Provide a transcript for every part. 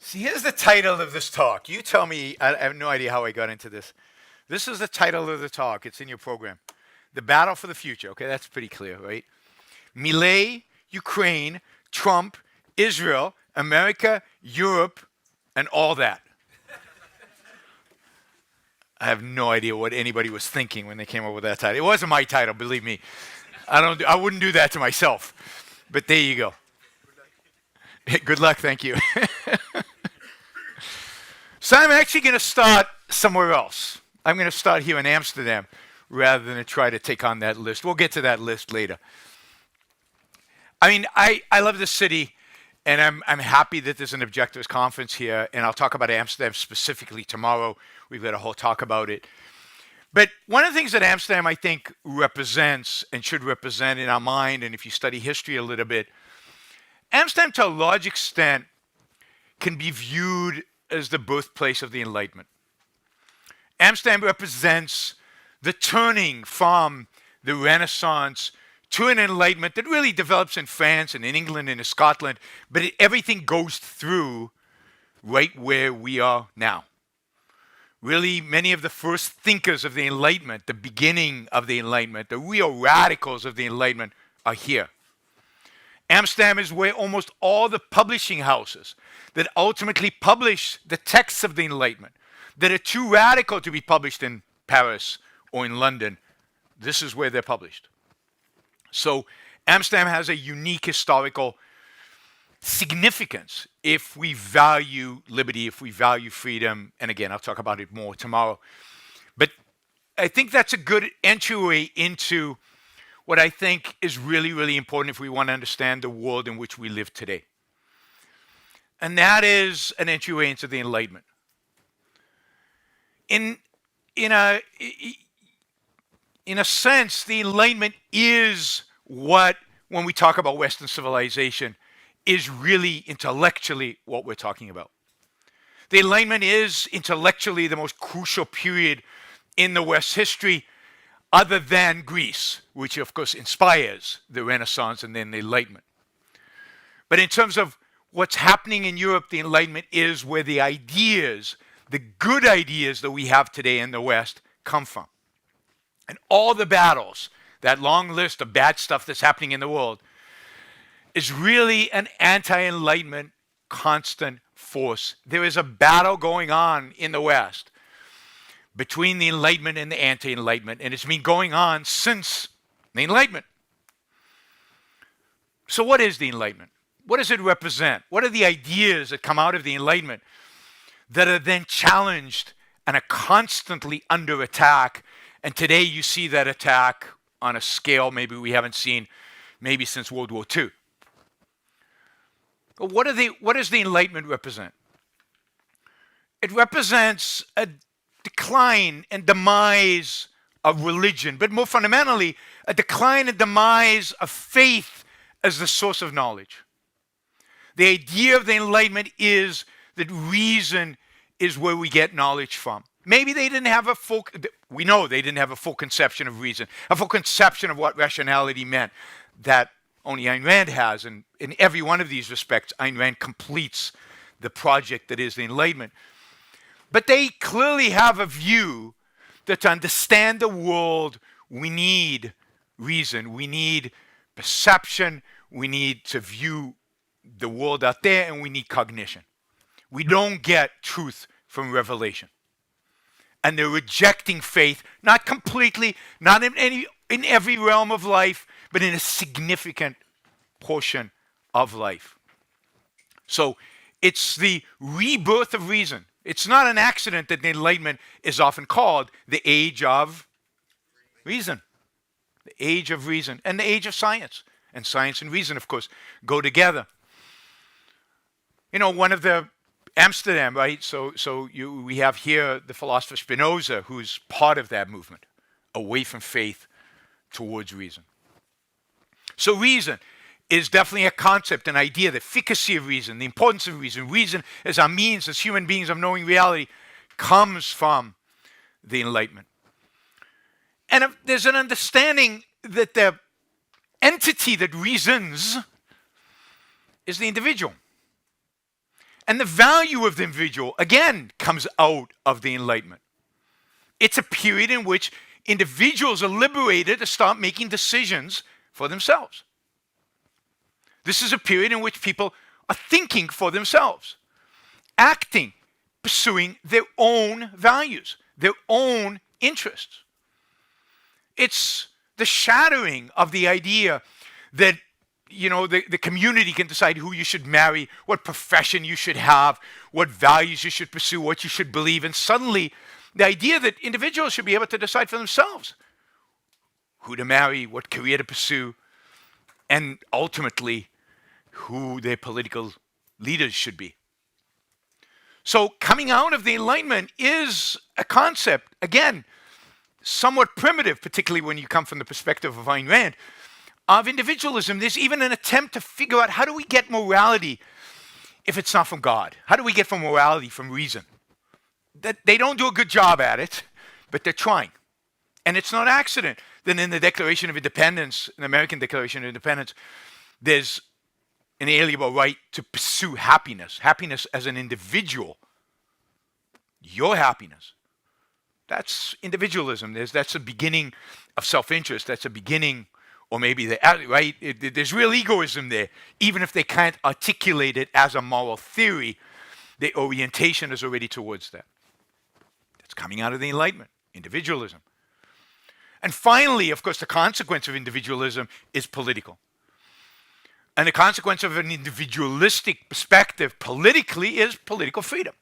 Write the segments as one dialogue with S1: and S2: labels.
S1: See, here's the title of this talk. You tell me, I have no idea how I got into this. This is the title of the talk. It's in your program. The Battle for the Future. Okay, that's pretty clear, right? Milei, Ukraine, Trump, Israel, America, Europe, and all that. I have no idea what anybody was thinking when they came up with that title. It wasn't my title, believe me. I wouldn't do that to myself. But there you go. Good luck, thank you. So I'm actually going to start somewhere else. I'm going to start here in Amsterdam rather than to try to take on that list. We'll get to that list later. I mean, I love this city, and I'm happy that there's an objectives conference here, and I'll talk about Amsterdam specifically tomorrow. We've got a whole talk about it. But one of the things that Amsterdam, I think, represents and should represent in our mind, and if you study history a little bit, Amsterdam, to a large extent, can be viewed as the birthplace of the Enlightenment. Amsterdam represents the turning from the Renaissance to an Enlightenment that really develops in France and in England and in Scotland, but everything goes through right where we are now. Really, many of the first thinkers of the Enlightenment, the beginning of the Enlightenment, the real radicals of the Enlightenment are here. Amsterdam is where almost all the publishing houses that ultimately publish the texts of the Enlightenment, that are too radical to be published in Paris or in London, this is where they're published. So Amsterdam has a unique historical significance if we value liberty, if we value freedom, and again, I'll talk about it more tomorrow. But I think that's a good entryway into what I think is really, really important if we want to understand the world in which we live today. And that is an entryway into the Enlightenment. In a sense, the Enlightenment is what, when we talk about Western civilization, is really intellectually what we're talking about. The Enlightenment is intellectually the most crucial period in the West's history, other than Greece, which of course inspires the Renaissance and then the Enlightenment. But in terms of what's happening in Europe, the Enlightenment is where the ideas, the good ideas that we have today in the West come from. And all the battles, that long list of bad stuff that's happening in the world, is really an anti-Enlightenment constant force. There is a battle going on in the West between the Enlightenment and the anti-Enlightenment, and it's been going on since the Enlightenment. So what is the Enlightenment? What does it represent? What are the ideas that come out of the Enlightenment that are then challenged and are constantly under attack? And today you see that attack on a scale maybe we haven't seen maybe since World War II. But what does the Enlightenment represent? It represents a decline and demise of religion, but more fundamentally, a decline and demise of faith as the source of knowledge. The idea of the Enlightenment is that reason is where we get knowledge from. Maybe they didn't have we know they didn't have a full conception of reason, a full conception of what rationality meant. That only Ayn Rand has, and in every one of these respects, Ayn Rand completes the project that is the Enlightenment. But they clearly have a view that to understand the world, we need reason, we need perception, we need to view the world out there, and we need cognition. We don't get truth from revelation. And they're rejecting faith, not completely, not in every realm of life, but in a significant portion of life. So it's the rebirth of reason. It's not an accident that the Enlightenment is often called the age of reason. The age of reason and the age of science. And science and reason, of course, go together. You know, one of the Amsterdam, right? We have here the philosopher Spinoza, who's part of that movement, away from faith towards reason. So reason is definitely a concept, an idea, the efficacy of reason, the importance of reason. Reason as our means, as human beings of knowing reality, comes from the Enlightenment. And there's an understanding that the entity that reasons is the individual. And the value of the individual, again, comes out of the Enlightenment. It's a period in which individuals are liberated to start making decisions for themselves. This is a period in which people are thinking for themselves, acting, pursuing their own values, their own interests. It's the shattering of the idea that the community can decide who you should marry, what profession you should have, what values you should pursue, what you should believe. And suddenly, the idea that individuals should be able to decide for themselves who to marry, what career to pursue, and ultimately, who their political leaders should be. So coming out of the Enlightenment is a concept, again, somewhat primitive, particularly when you come from the perspective of Ayn Rand, of individualism. There's even an attempt to figure out, how do we get morality if it's not from God? How do we get from morality from reason? That they don't do a good job at it, but they're trying. And it's not accident that in the Declaration of Independence, the American Declaration of Independence, there's an inalienable right to pursue happiness. Happiness as an individual. Your happiness. That's individualism. That's the beginning of self-interest. That's the beginning, or maybe there's real egoism there, even if they can't articulate it as a moral theory. The orientation is already towards that. That's coming out of the Enlightenment, individualism. And finally, of course, the consequence of individualism is political. And the consequence of an individualistic perspective politically is political freedom.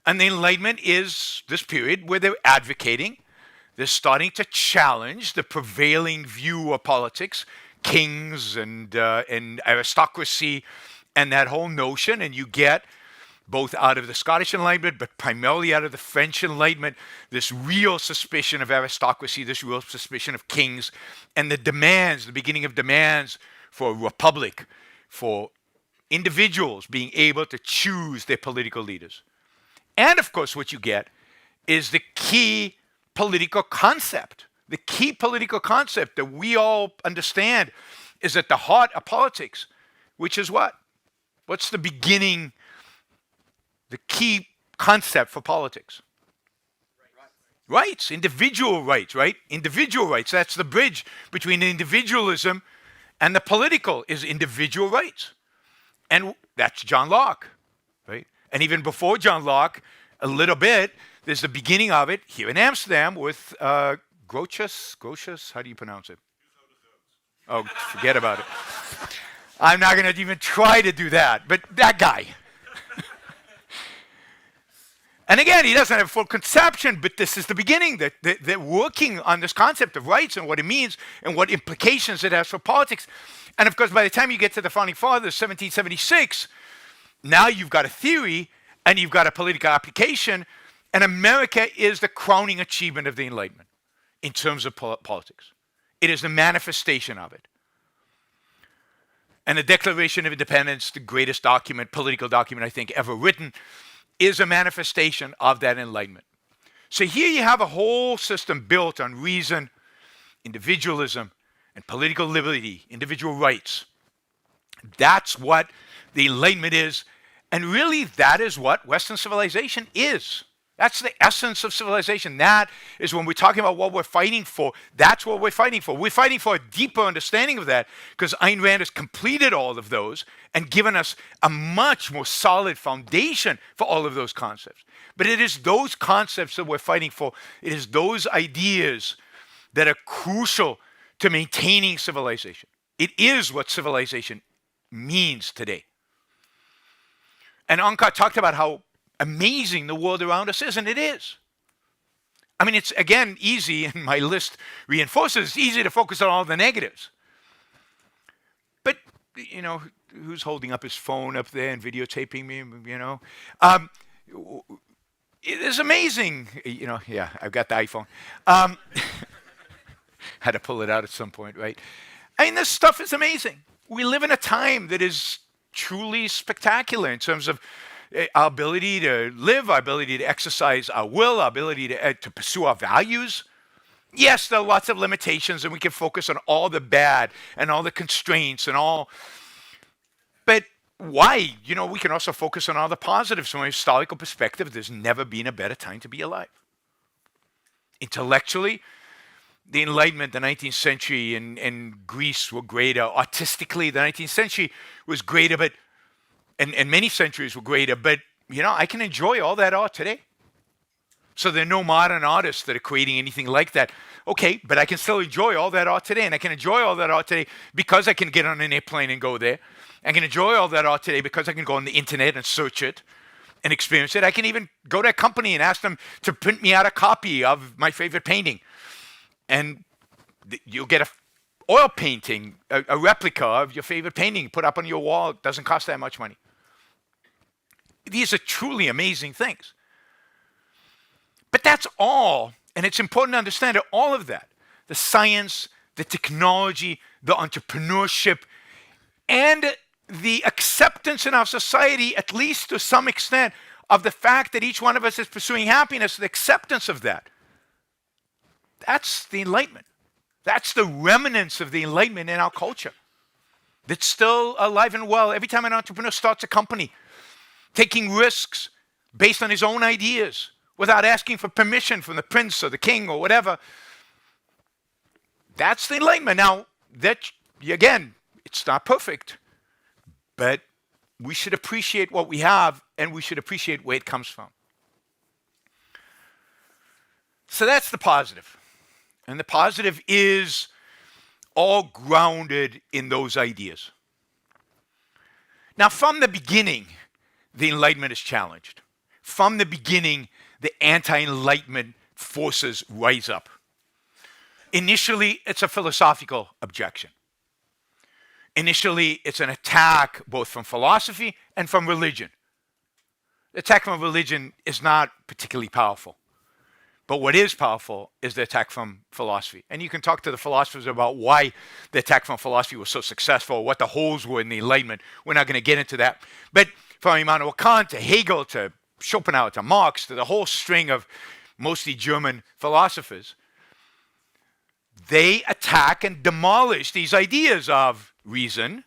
S1: And the Enlightenment is this period where they're advocating, they're starting to challenge the prevailing view of politics, kings and aristocracy, and that whole notion. And you get, both out of the Scottish Enlightenment, but primarily out of the French Enlightenment, this real suspicion of aristocracy, this real suspicion of kings, and the beginning of demands for a republic, for individuals being able to choose their political leaders. And of course, what you get is the key political concept. The key political concept that we all understand is at the heart of politics, which is what? What's the beginning, the key concept for politics? Rights, individual rights, right? Individual rights. That's the bridge between individualism and the political, is individual rights. And that's John Locke, right? And even before John Locke, a little bit, there's the beginning of it here in Amsterdam with Grotius, how do you pronounce it? Oh, forget about it. I'm not going to even try to do that, but that guy. And again, he doesn't have a full conception, but this is the beginning, that they're working on this concept of rights and what it means and what implications it has for politics. And of course, by the time you get to the Founding Fathers, 1776, now you've got a theory and you've got a political application, and America is the crowning achievement of the Enlightenment in terms of politics. It is the manifestation of it. And the Declaration of Independence, the greatest document, political document I think ever written, is a manifestation of that Enlightenment. So here you have a whole system built on reason, individualism, and political liberty, individual rights. That's what the Enlightenment is. And really, that is what Western civilization is. That's the essence of civilization. That is when we're talking about what we're fighting for. That's what we're fighting for. We're fighting for a deeper understanding of that, because Ayn Rand has completed all of those and given us a much more solid foundation for all of those concepts. But it is those concepts that we're fighting for. It is those ideas that are crucial to maintaining civilization. It is what civilization means today. And Onkar talked about how amazing the world around us is, and it is. I mean, it's, again, easy, and my list reinforces, it's easy to focus on all the negatives. But, who's holding up his phone up there and videotaping me, it is amazing, yeah, I've got the iPhone. Had to pull it out at some point, right? I mean, this stuff is amazing. We live in a time that is truly spectacular in terms of our ability to live, our ability to exercise our will, our ability to pursue our values. Yes, there are lots of limitations, and we can focus on all the bad and all the constraints and all. But why? We can also focus on all the positives. From a historical perspective, there's never been a better time to be alive. Intellectually, the Enlightenment, the 19th century in Greece were greater. Artistically, the 19th century was greater, and many centuries were greater. But, I can enjoy all that art today. So there are no modern artists that are creating anything like that. Okay, but I can still enjoy all that art today. And I can enjoy all that art today because I can get on an airplane and go there. I can enjoy all that art today because I can go on the internet and search it and experience it. I can even go to a company and ask them to print me out a copy of my favorite painting. And you'll get a oil painting, a replica of your favorite painting put up on your wall. It doesn't cost that much money. These are truly amazing things. But that's all, and it's important to understand that all of that, the science, the technology, the entrepreneurship, and the acceptance in our society, at least to some extent, of the fact that each one of us is pursuing happiness, the acceptance of that, that's the Enlightenment. That's the remnants of the Enlightenment in our culture. That's still alive and well. Every time an entrepreneur starts a company, taking risks based on his own ideas, without asking for permission from the prince or the king or whatever, that's the Enlightenment. Now, that, again, it's not perfect, but we should appreciate what we have, and we should appreciate where it comes from. So that's the positive. And the positive is all grounded in those ideas. Now, from the beginning, the Enlightenment is challenged. From the beginning, the anti-Enlightenment forces rise up. Initially, it's a philosophical objection. Initially, it's an attack both from philosophy and from religion. The attack from religion is not particularly powerful. But what is powerful is the attack from philosophy. And you can talk to the philosophers about why the attack from philosophy was so successful, what the holes were in the Enlightenment. We're not going to get into that. But from Immanuel Kant to Hegel to Schopenhauer to Marx to the whole string of mostly German philosophers, they attack and demolish these ideas of reason.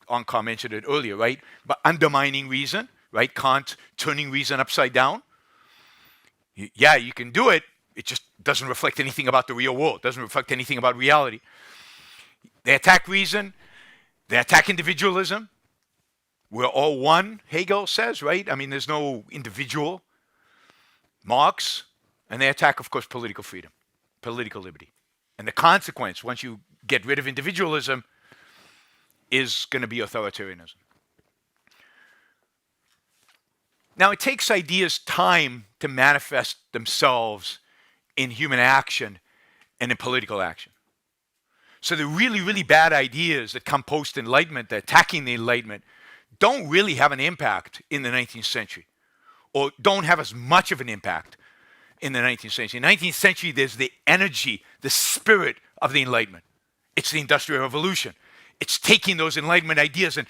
S1: Ankar mentioned it earlier, right? But undermining reason, right? Kant turning reason upside down. Yeah, you can do it. It just doesn't reflect anything about the real world. Doesn't reflect anything about reality. They attack reason. They attack individualism. We're all one, Hegel says, right? I mean, there's no individual. Marx. And they attack, of course, political freedom, political liberty. And the consequence, once you get rid of individualism, is going to be authoritarianism. Now, it takes ideas time to manifest themselves in human action and in political action. So the really, really bad ideas that come post-Enlightenment, that attacking the Enlightenment, don't really have an impact in the 19th century, or don't have as much of an impact in the 19th century. In the 19th century, there's the energy, the spirit of the Enlightenment. It's the Industrial Revolution. It's taking those Enlightenment ideas and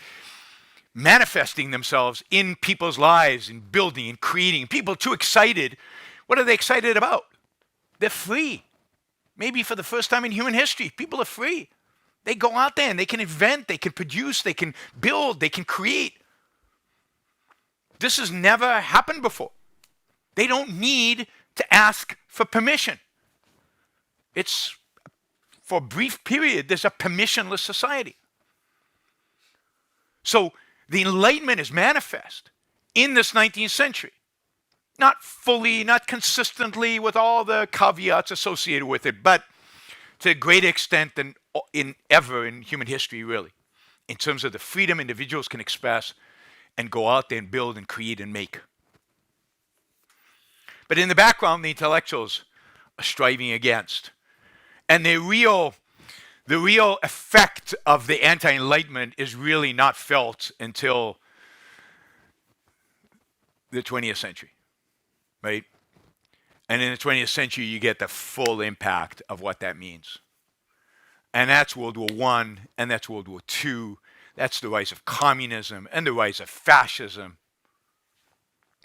S1: manifesting themselves in people's lives, in building and creating. People are too excited. What are they excited about? They're free. Maybe for the first time in human history, people are free. They go out there and they can invent, they can produce, they can build, they can create. This has never happened before. They don't need to ask for permission. It's, for a brief period, there's a permissionless society. So the Enlightenment is manifest in this 19th century. Not fully, not consistently, with all the caveats associated with it, but to a greater extent than ever in human history, really, in terms of the freedom individuals can express and go out there and build and create and make. But in the background, the intellectuals are striving against. And the real effect of the anti-Enlightenment is really not felt until the 20th century, right? And in the 20th century, you get the full impact of what that means. And that's World War I, and that's World War II. That's the rise of communism and the rise of fascism,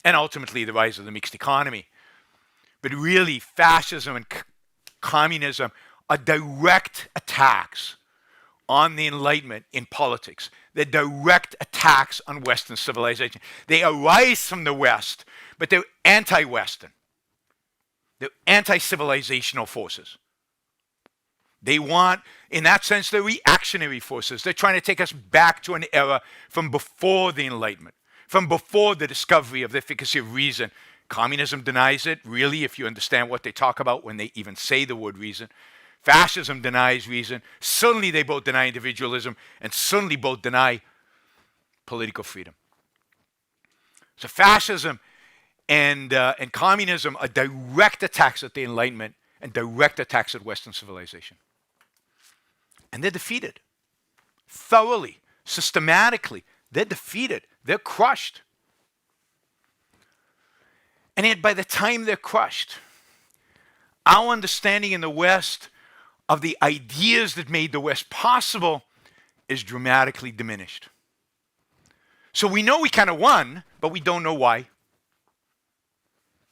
S1: and ultimately the rise of the mixed economy. But really, fascism and communism are direct attacks on the Enlightenment in politics. They're direct attacks on Western civilization. They arise from the West, but they're anti-Western. They're anti-civilizational forces. They want, in that sense, they're reactionary forces. They're trying to take us back to an era from before the Enlightenment, from before the discovery of the efficacy of reason. Communism denies it, really, if you understand what they talk about when they even say the word reason. Fascism denies reason. Certainly they both deny individualism, and certainly both deny political freedom. So fascism and communism are direct attacks at the Enlightenment and direct attacks at Western civilization. And they're defeated. Thoroughly, systematically. They're defeated. They're crushed. And yet by the time they're crushed, our understanding in the West of the ideas that made the West possible is dramatically diminished. So we know we kind of won, but we don't know why.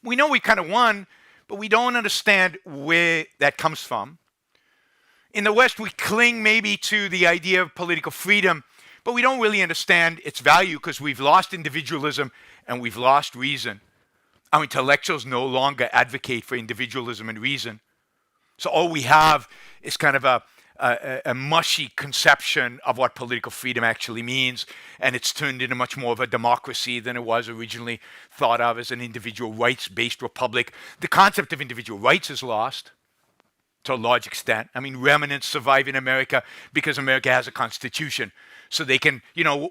S1: We know we kind of won, but we don't understand where that comes from. In the West, we cling maybe to the idea of political freedom, but we don't really understand its value because we've lost individualism and we've lost reason. Our intellectuals no longer advocate for individualism and reason. So all we have is kind of a mushy conception of what political freedom actually means, and it's turned into much more of a democracy than it was originally thought of as an individual rights-based republic. The concept of individual rights is lost to a large extent. I mean, remnants survive in America because America has a constitution. So they can,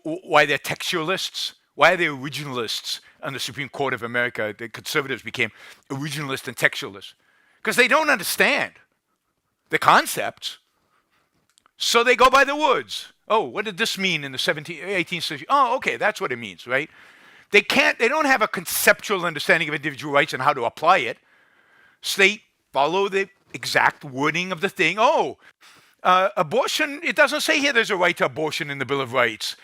S1: why they're textualists, why are they originalists on the Supreme Court of America? The conservatives became originalists and textualists because they don't understand the concepts. So they go by the words. Oh, what did this mean in the 18th century? Oh, okay, that's what it means, right? They don't have a conceptual understanding of individual rights and how to apply it. So they follow the exact wording of the thing. Oh, abortion, it doesn't say here there's a right to abortion in the Bill of Rights.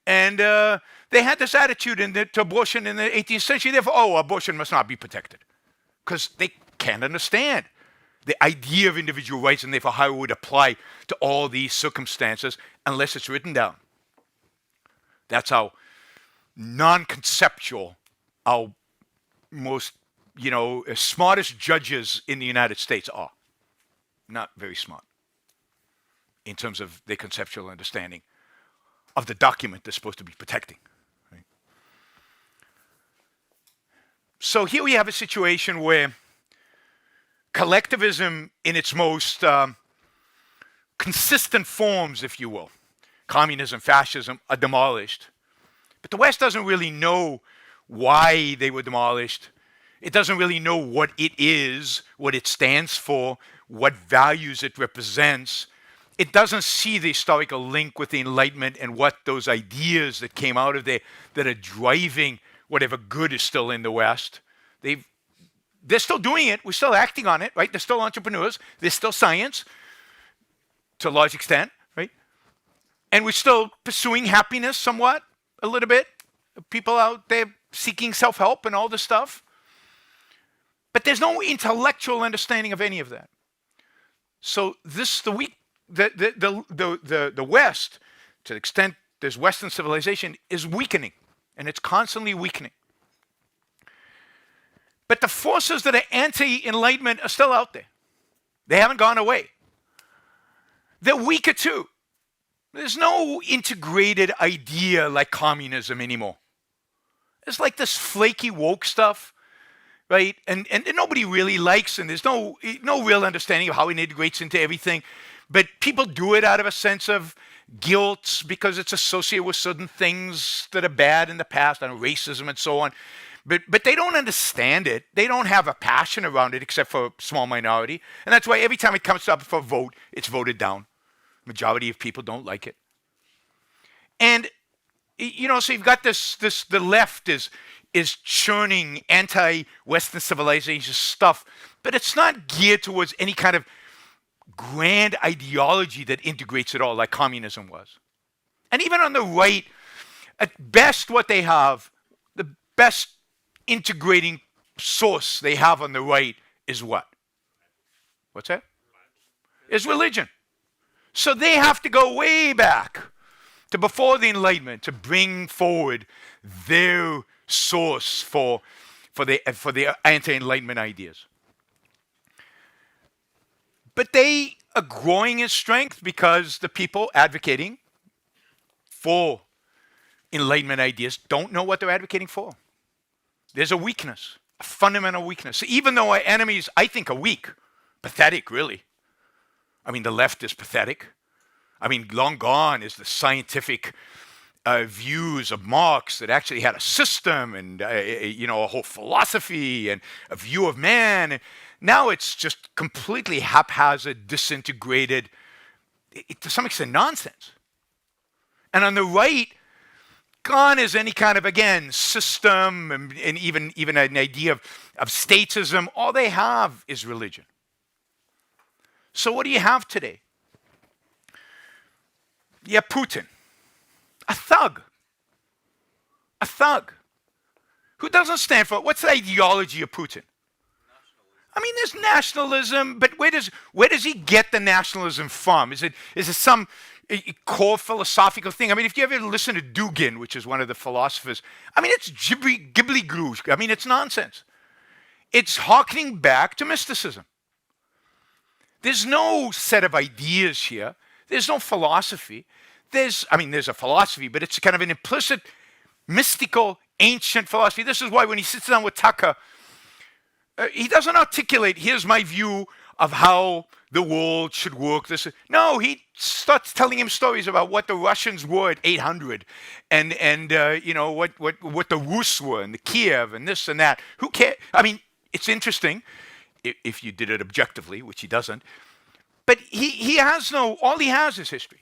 S1: And they had this attitude to abortion in the 18th century. Therefore, abortion must not be protected. Because they can't understand the idea of individual rights and therefore how it would apply to all these circumstances unless it's written down. That's how non-conceptual our most, smartest judges in the United States are. Not very smart in terms of their conceptual understanding of the document they're supposed to be protecting. Right? So here we have a situation where collectivism in its most consistent forms, if you will, communism, fascism, are demolished. But the West doesn't really know why they were demolished. It doesn't really know what it is, what it stands for, what values it represents. It doesn't see the historical link with the Enlightenment and what those ideas that came out of there that are driving whatever good is still in the West. They're still doing it. We're still acting on it, right? They're still entrepreneurs. There's still science to a large extent, right? And we're still pursuing happiness somewhat, a little bit. People out there seeking self-help and all this stuff. But there's no intellectual understanding of any of that. So the West, to the extent there's Western civilization, is weakening, and it's constantly weakening. But the forces that are anti-Enlightenment are still out there. They haven't gone away. They're weaker too. There's no integrated idea like communism anymore. It's like this flaky woke stuff, right? And nobody really likes, and there's no real understanding of how it integrates into everything. But people do it out of a sense of guilt because it's associated with certain things that are bad in the past, and racism and so on. But they don't understand it. They don't have a passion around it except for a small minority. And that's why every time it comes up for a vote, it's voted down. Majority of people don't like it. And, so you've got the left is churning anti-Western civilization stuff, but it's not geared towards any kind of grand ideology that integrates it all like communism was. And even on the right, at best what they have, the best integrating source they have on the right is what? What's that? Is religion. So they have to go way back to before the Enlightenment to bring forward their source for the anti-Enlightenment ideas. But they are growing in strength because the people advocating for Enlightenment ideas don't know what they're advocating for. There's a weakness, a fundamental weakness. So even though our enemies, I think, are weak, pathetic, really. I mean, the left is pathetic. I mean, long gone is the scientific views of Marx that actually had a system and a whole philosophy and a view of man. Now it's just completely haphazard, disintegrated, to some extent nonsense. And on the right, gone is any kind of, again, system and even an idea of statism. All they have is religion. So what do you have today? You have Putin, a thug. A thug. Who doesn't stand for, what's the ideology of Putin? I mean, there's nationalism, but where does he get the nationalism from? Is it some core philosophical thing? I mean, if you ever listen to Dugin, which is one of the philosophers, I mean, it's gibbly-glue. I mean, it's nonsense. It's harkening back to mysticism. There's no set of ideas here. There's no philosophy. There's a philosophy, but it's kind of an implicit, mystical, ancient philosophy. This is why when he sits down with Tucker, he doesn't articulate, here's my view of how the world should work. No, he starts telling him stories about what the Russians were at 800 and what the Rus were and the Kiev and this and that. Who cares? I mean, it's interesting if you did it objectively, which he doesn't. But all he has is history.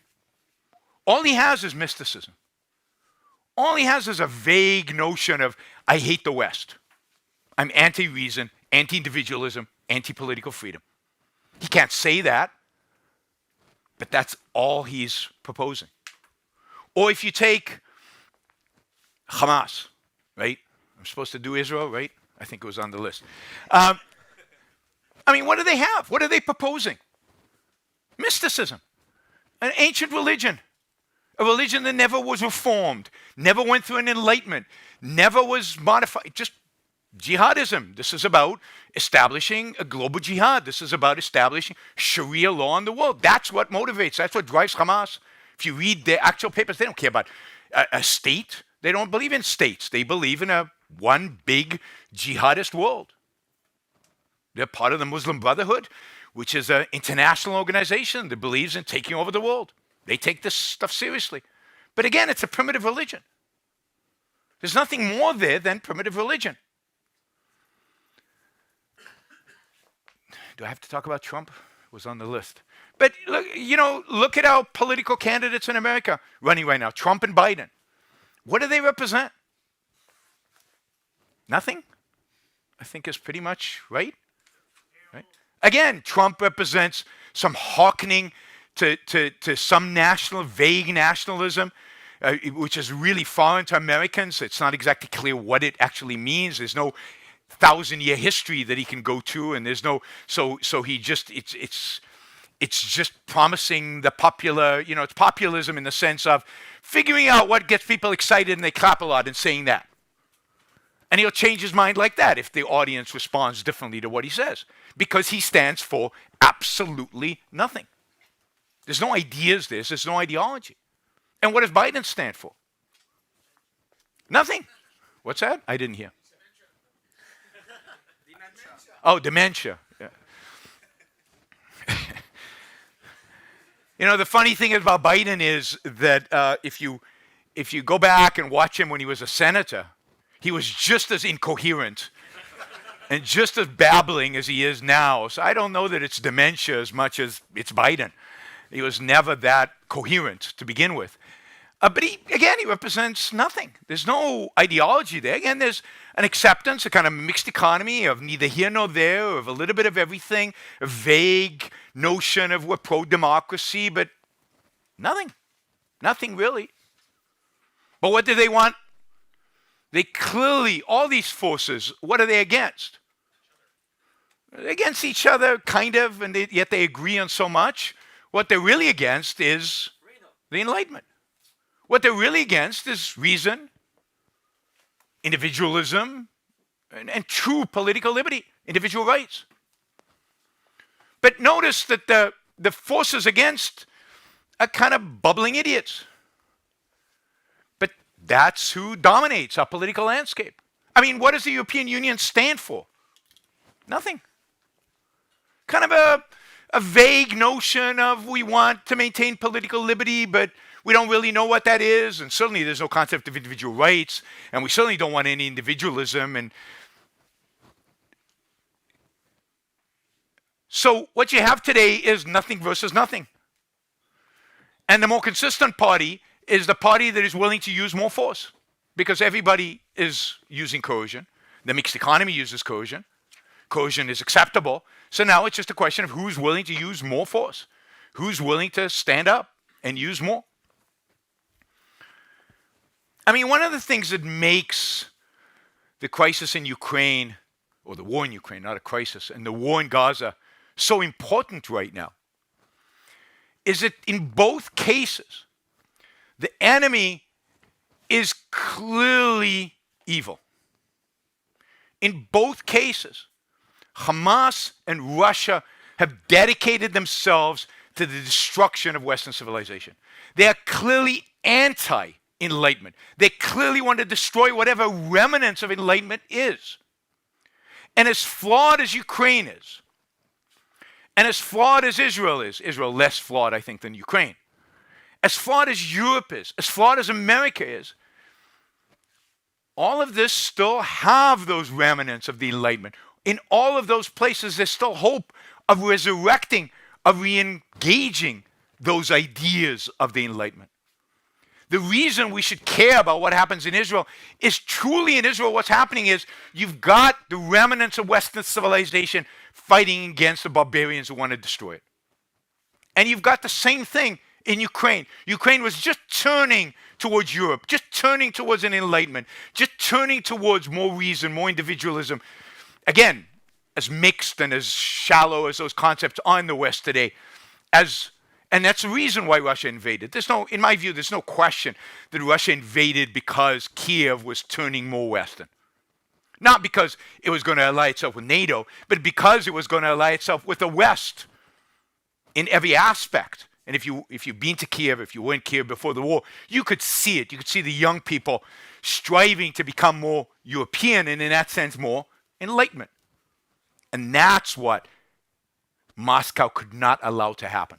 S1: All he has is mysticism. All he has is a vague notion of, I hate the West. I'm anti-reason, anti-individualism, anti-political freedom. He can't say that, but that's all he's proposing. Or if you take Hamas, right? I'm supposed to do Israel, right? I think it was on the list. I mean, what do they have? What are they proposing? Mysticism, an ancient religion, a religion that never was reformed, never went through an enlightenment, never was modified, just jihadism. This is about establishing a global jihad. This is about establishing Sharia law in the world. That's what motivates. That's what drives Hamas. If you read their actual papers, they don't care about a state. They don't believe in states. They believe in one big jihadist world. They're part of the Muslim Brotherhood, which is an international organization that believes in taking over the world. They take this stuff seriously. But again, it's a primitive religion. There's nothing more there than primitive religion. Do I have to talk about Trump? It was on the list. But look at our political candidates in America running right now, Trump and Biden. What do they represent? Nothing, I think is pretty much right. Again, Trump represents some hearkening to some vague nationalism, which is really foreign to Americans. It's not exactly clear what it actually means. There's no 1,000-year history that he can go to, and there's no so he just it's just promising the popular, it's populism in the sense of figuring out what gets people excited and they clap a lot and saying that. And he'll change his mind like that if the audience responds differently to what he says, because he stands for absolutely nothing. There's no ideas, there's no ideology. And what does Biden stand for? Nothing. What's that? I didn't hear. Oh, dementia. Yeah. The funny thing about Biden is that if you go back and watch him when he was a senator, he was just as incoherent and just as babbling as he is now. So I don't know that it's dementia as much as it's Biden. He was never that coherent to begin with. But he represents nothing. There's no ideology there. Again, there's an acceptance, a kind of mixed economy of neither here nor there, of a little bit of everything, a vague notion of we're pro-democracy, but nothing. Nothing really. But what do they want? They clearly, all these forces, what are they against? They're against each other, kind of, and yet they agree on so much. What they're really against is the Enlightenment. What they're really against is reason, individualism, and true political liberty, individual rights. But notice that the forces against are kind of bubbling idiots. But that's who dominates our political landscape. I mean, what does the European Union stand for? Nothing. Kind of a vague notion of we want to maintain political liberty, but we don't really know what that is. And certainly there's no concept of individual rights. And we certainly don't want any individualism. And so what you have today is nothing versus nothing. And the more consistent party is the party that is willing to use more force, because everybody is using coercion. The mixed economy uses coercion. Coercion is acceptable. So now it's just a question of who's willing to use more force, who's willing to stand up and use more. I mean, one of the things that makes the crisis in Ukraine, or the war in Ukraine, not a crisis, and the war in Gaza so important right now, is that in both cases, the enemy is clearly evil. In both cases, Hamas and Russia have dedicated themselves to the destruction of Western civilization. They are clearly anti-Enlightenment. They clearly want to destroy whatever remnants of Enlightenment is. And as flawed as Ukraine is, and as flawed as Israel is, Israel less flawed, I think, than Ukraine, as flawed as Europe is, as flawed as America is, all of this still have those remnants of the Enlightenment. In all of those places, there's still hope of resurrecting, of re-engaging those ideas of the Enlightenment. The reason we should care about what happens in Israel is truly in Israel what's happening is you've got the remnants of Western civilization fighting against the barbarians who want to destroy it. And you've got the same thing in Ukraine. Ukraine was just turning towards Europe, just turning towards an Enlightenment, just turning towards more reason, more individualism. Again, as mixed and as shallow as those concepts are in the West today, and that's the reason why Russia invaded. In my view, there's no question that Russia invaded because Kiev was turning more Western. Not because it was going to ally itself with NATO, but because it was going to ally itself with the West in every aspect. And if you've been to Kiev, if you were in Kiev before the war, you could see it. You could see the young people striving to become more European and in that sense more Enlightenment. And that's what Moscow could not allow to happen.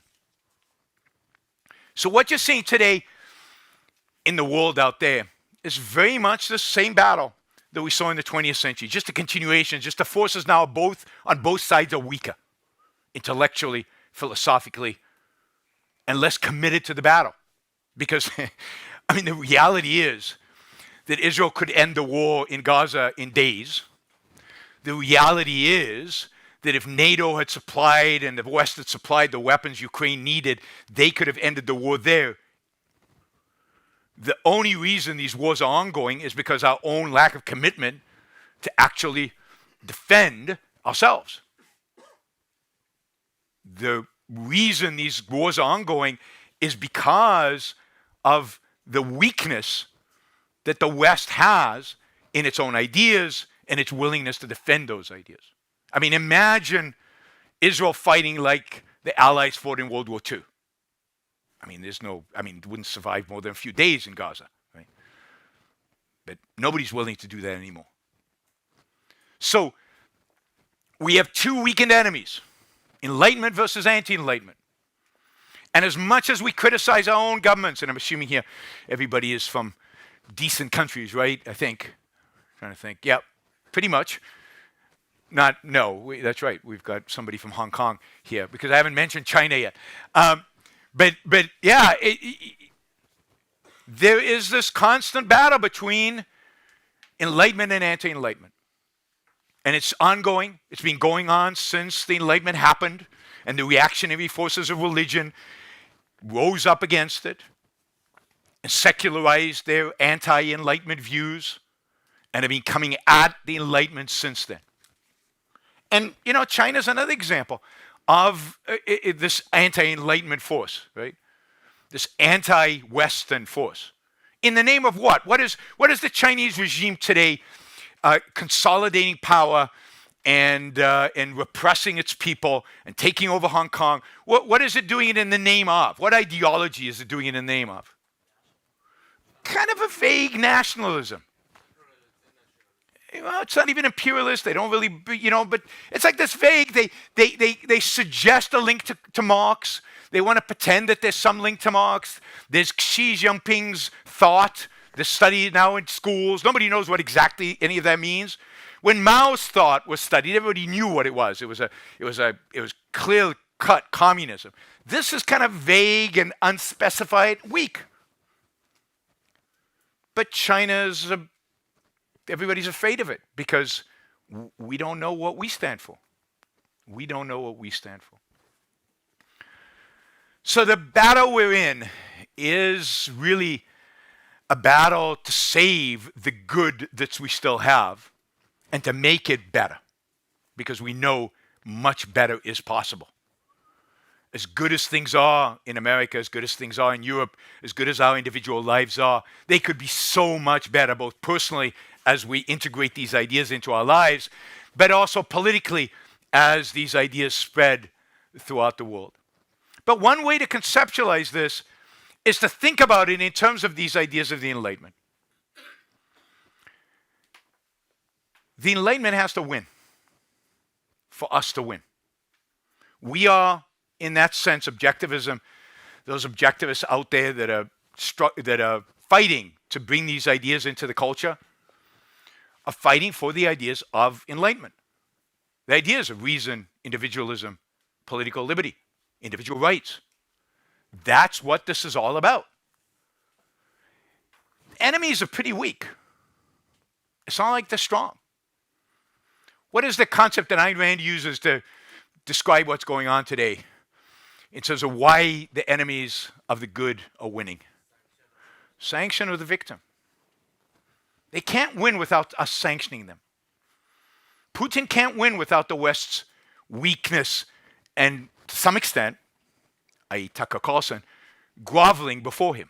S1: So what you're seeing today in the world out there is very much the same battle that we saw in the 20th century. Just a continuation, just the forces now on both sides are weaker, intellectually, philosophically, and less committed to the battle. Because, I mean, the reality is that Israel could end the war in Gaza in days. The reality is that if NATO had supplied and the West had supplied the weapons Ukraine needed, they could have ended the war there. The only reason these wars are ongoing is because our own lack of commitment to actually defend ourselves. The reason these wars are ongoing is because of the weakness that the West has in its own ideas and its willingness to defend those ideas. I mean, imagine Israel fighting like the Allies fought in World War II. I mean, it wouldn't survive more than a few days in Gaza, right? But nobody's willing to do that anymore. So we have two weakened enemies, Enlightenment versus anti-Enlightenment. And as much as we criticize our own governments, and I'm assuming here everybody is from decent countries, right? I think. I'm trying to think. Yeah, pretty much. That's right. We've got somebody from Hong Kong here because I haven't mentioned China yet. But yeah, there is this constant battle between Enlightenment and anti-Enlightenment. And it's ongoing. It's been going on since the Enlightenment happened and the reactionary forces of religion rose up against it and secularized their anti-Enlightenment views and have been coming at the Enlightenment since then. And, China's another example of this anti-Enlightenment force, right? This anti-Western force. In the name of what? What is the Chinese regime today consolidating power and repressing its people and taking over Hong Kong? What is it doing it in the name of? What ideology is it doing it in the name of? Kind of a vague nationalism. Well, it's not even imperialist. They don't really, but it's like this vague. They suggest a link to Marx. They want to pretend that there's some link to Marx. There's Xi Jinping's thought. They're studied now in schools. Nobody knows what exactly any of that means. When Mao's thought was studied, everybody knew what it was. It was clear-cut communism. This is kind of vague and unspecified, weak. But China's everybody's afraid of it because we don't know what we stand for. We don't know what we stand for. So the battle we're in is really a battle to save the good that we still have and to make it better, because we know much better is possible. As good as things are in America, as good as things are in Europe, as good as our individual lives are, they could be so much better, both personally as we integrate these ideas into our lives, but also politically as these ideas spread throughout the world. But one way to conceptualize this is to think about it in terms of these ideas of the Enlightenment. The Enlightenment has to win for us to win. We are, in that sense, objectivism. Those objectivists out there that are fighting to bring these ideas into the culture are fighting for the ideas of Enlightenment. The ideas of reason, individualism, political liberty, individual rights. That's what this is all about. Enemies are pretty weak. It's not like they're strong. What is the concept that Ayn Rand uses to describe what's going on today in terms of why the enemies of the good are winning? Sanction of the victim. They can't win without us sanctioning them. Putin can't win without the West's weakness and, to some extent, i.e. Tucker Carlson, groveling before him.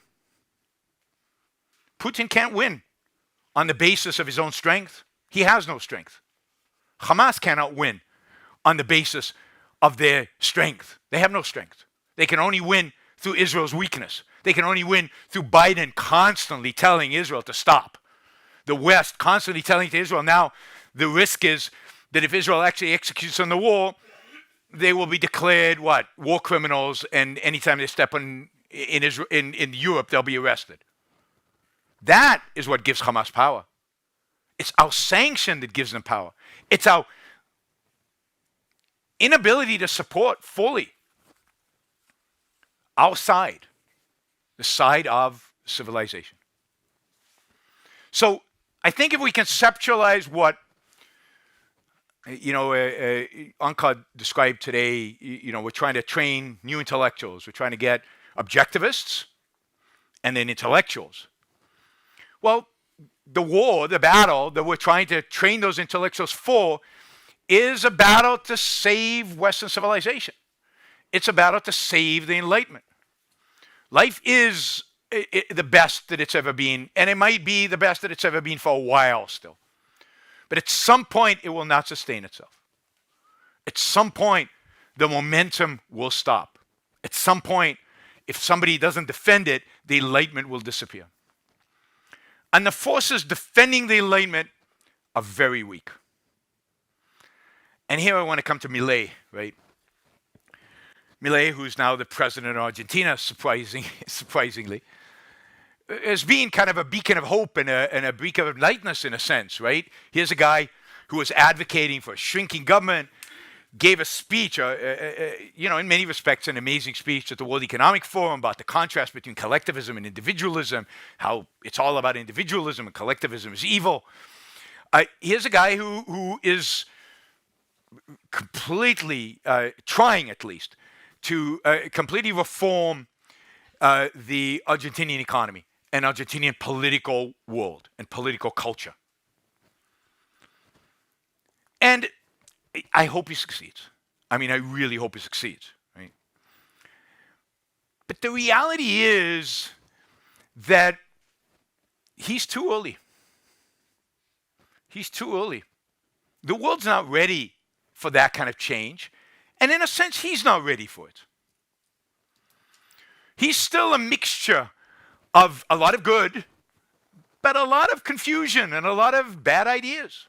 S1: Putin can't win on the basis of his own strength. He has no strength. Hamas cannot win on the basis of their strength. They have no strength. They can only win through Israel's weakness. They can only win through Biden constantly telling Israel to stop. The West constantly telling to Israel, now the risk is that if Israel actually executes on the war, they will be declared what? War criminals, and anytime they step in Israel, in Europe, they'll be arrested. That is what gives Hamas power. It's our sanction that gives them power. It's our inability to support fully our side, the side of civilization. So I think if we conceptualize what Anka described today, we're trying to train new intellectuals. We're trying to get objectivists and then intellectuals. Well, the war, the battle that we're trying to train those intellectuals for is a battle to save Western civilization. It's a battle to save the Enlightenment. Life is the best that it's ever been, and it might be the best that it's ever been for a while still. But at some point, it will not sustain itself. At some point, the momentum will stop. At some point, if somebody doesn't defend it, the Enlightenment will disappear. And the forces defending the Enlightenment are very weak. And here I want to come to Milei, right? Milei, who's now the president of Argentina, surprisingly, as being kind of a beacon of hope and a beacon of lightness in a sense, right? Here's a guy who was advocating for a shrinking government, gave a speech, in many respects, an amazing speech at the World Economic Forum about the contrast between collectivism and individualism, how it's all about individualism and collectivism is evil. Here's a guy who is completely trying, at least, to completely reform the Argentinian economy and Argentinian political world and political culture. And I hope he succeeds. I mean, I really hope he succeeds, right? But the reality is that he's too early. He's too early. The world's not ready for that kind of change. And in a sense, he's not ready for it. He's still a mixture of a lot of good, but a lot of confusion and a lot of bad ideas.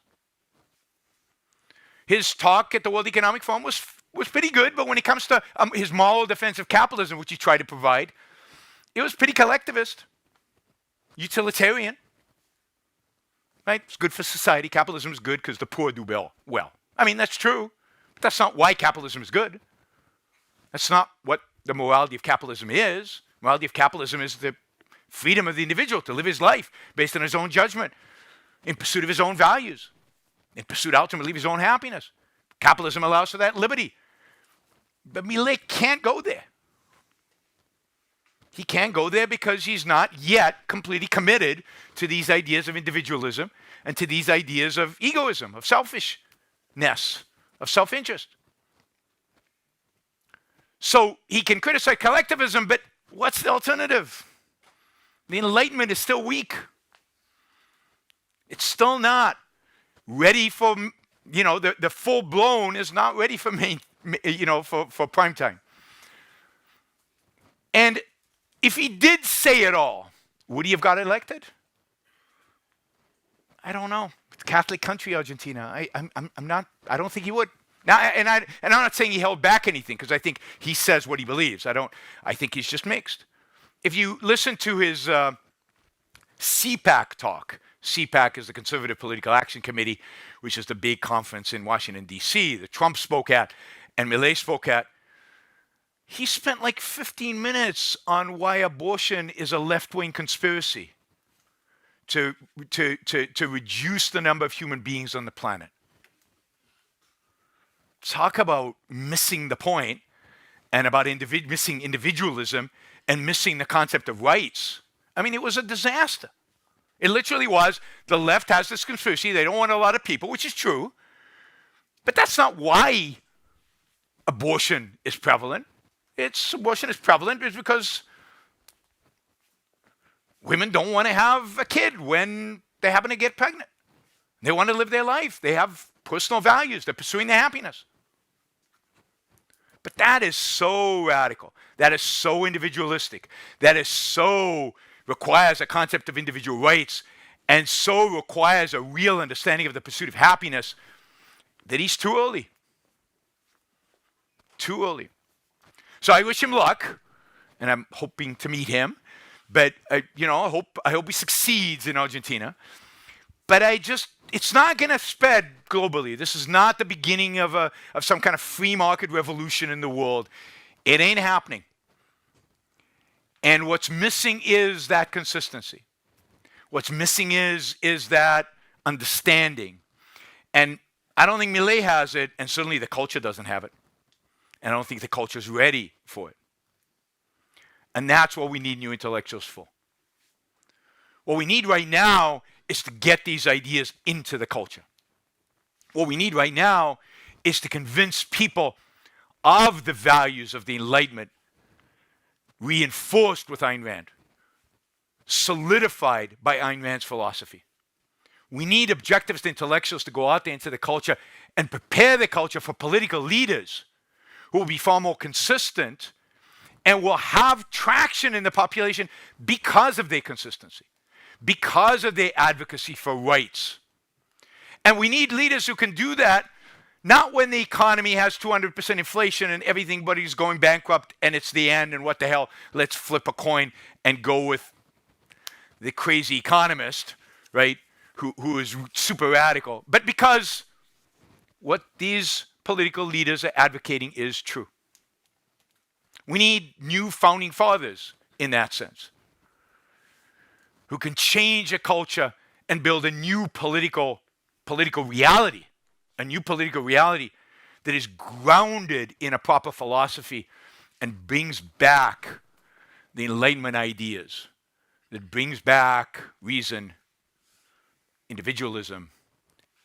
S1: His talk at the World Economic Forum was pretty good, but when it comes to his moral defense of capitalism, which he tried to provide, it was pretty collectivist, utilitarian. Right? It's good for society. Capitalism is good because the poor do well. I mean, that's true, but that's not why capitalism is good. That's not what the morality of capitalism is. Morality of capitalism is the freedom of the individual to live his life based on his own judgment, in pursuit of his own values, in pursuit ultimately of his own happiness. Capitalism allows for that liberty. But Milei can't go there. He can't go there because he's not yet completely committed to these ideas of individualism and to these ideas of egoism, of selfishness, of self-interest. So he can criticize collectivism, but what's the alternative? The Enlightenment is still weak. It's still not ready for, the full-blown is not ready for for prime time. And if he did say it all, would he have got elected? I don't know. It's a Catholic country, Argentina. I don't think he would. Now, and I'm not saying he held back anything, because I think he says what he believes. I think he's just mixed. If you listen to his CPAC talk, CPAC is the Conservative Political Action Committee, which is the big conference in Washington, D.C. that Trump spoke at and Milei spoke at. He spent like 15 minutes on why abortion is a left-wing conspiracy to reduce the number of human beings on the planet. Talk about missing the point, and about missing individualism and missing the concept of rights. I mean, it was a disaster. It literally was. The left has this conspiracy. They don't want a lot of people, which is true. But that's not why abortion is prevalent. Abortion is prevalent because women don't want to have a kid when they happen to get pregnant. They want to live their life. They have personal values. They're pursuing their happiness. But that is so radical. That is so individualistic. That is so requires a concept of individual rights, and so requires a real understanding of the pursuit of happiness, that he's too early. Too early. So I wish him luck, and I'm hoping to meet him. But I hope he succeeds in Argentina. But it's not going to spread globally. This is not the beginning of some kind of free market revolution in the world. It ain't happening. And what's missing is that consistency. What's missing is that understanding. And I don't think Milei has it, and certainly the culture doesn't have it. And I don't think the culture is ready for it. And that's what we need new intellectuals for. What we need right now is to get these ideas into the culture. What we need right now is to convince people of the values of the Enlightenment, reinforced with Ayn Rand, solidified by Ayn Rand's philosophy. We need objectivist intellectuals to go out there into the culture and prepare the culture for political leaders who will be far more consistent and will have traction in the population because of their consistency, because of their advocacy for rights. And we need leaders who can do that, not when the economy has 200% inflation and everybody's going bankrupt and it's the end and what the hell, let's flip a coin and go with the crazy economist, right, who is super radical. But because what these political leaders are advocating is true. We need new founding fathers in that sense, who can change a culture and build a new political reality, a new political reality that is grounded in a proper philosophy and brings back the Enlightenment ideas, that brings back reason, individualism,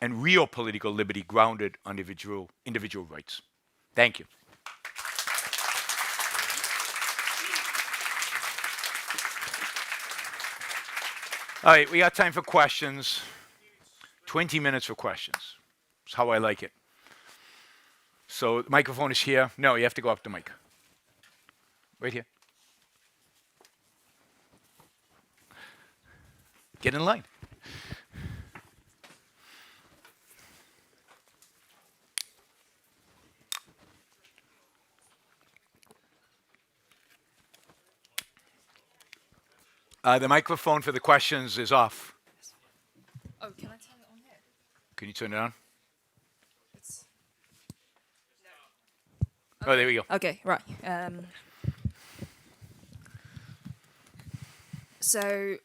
S1: and real political liberty grounded on individual rights. Thank you. All right, we got time for questions. 20 minutes for questions. That's how I like it. So the microphone is here. No, you have to go up the mic. Right here. Get in line. The microphone for the questions is off.
S2: Oh, can I turn it on here?
S1: Can you turn it on?
S2: It's...
S1: Oh, there we go.
S2: Okay, right. So